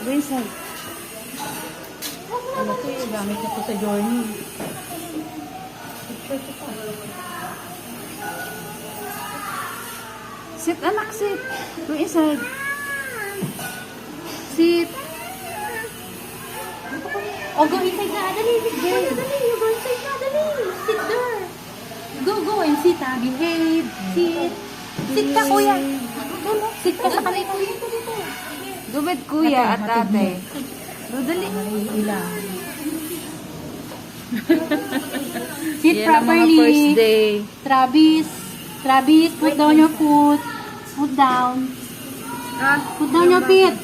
Go inside. Ano ko eh, gamit niya po sa journey. Picture ko pa. Sit, anak, sit. Go inside. Sit. Oh, go inside na. Dali, dali. You go inside na. Dali. Sit there. Go and sit, ha. Behave. Sit. Sit ka, kuya. Sit ka sa kanila. Go with kuya at ate. Go, dali. Sit Yan ang mga first properly. day. Travis, put down your foot. Put down. Put down your feet.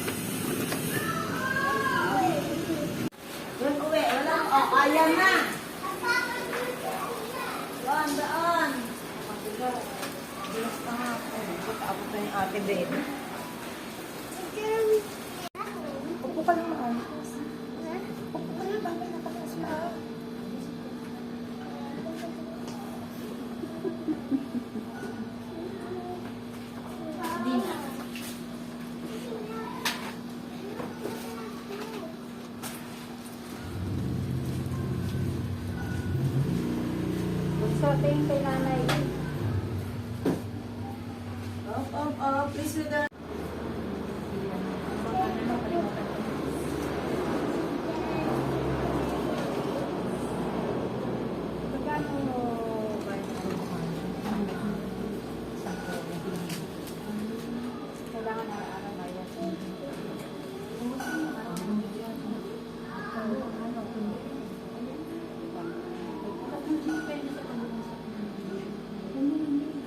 Doon uwi, walang, ayan na. Doon. Bilas pa nga ako. Abot na yung ate babe. Upo ka lang mahal. Upo ka lang, bakit napakalas mo? Sorting kay nanay. Please do that. Kailangan na bayad.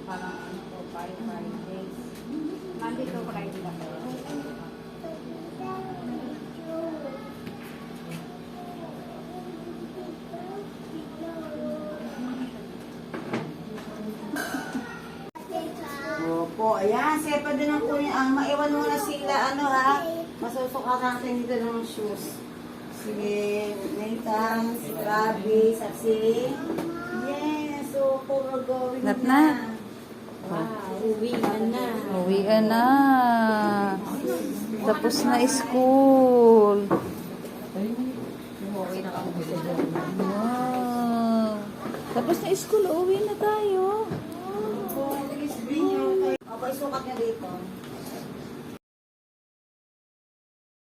Parang 5 days. Monday to Friday na kayo. Opo, ayan. Sepa din ang kunin. Maiwan muna sila, ano ha. Masusukat natin dito ng shoes. Sige, Nathan, si Travis, at si... Yes, so puro going Nat. Wow, uwian na. Uwian na. Tapos na school. Wow. Tapos na school, uwi na tayo. Opo, isukat niya dito.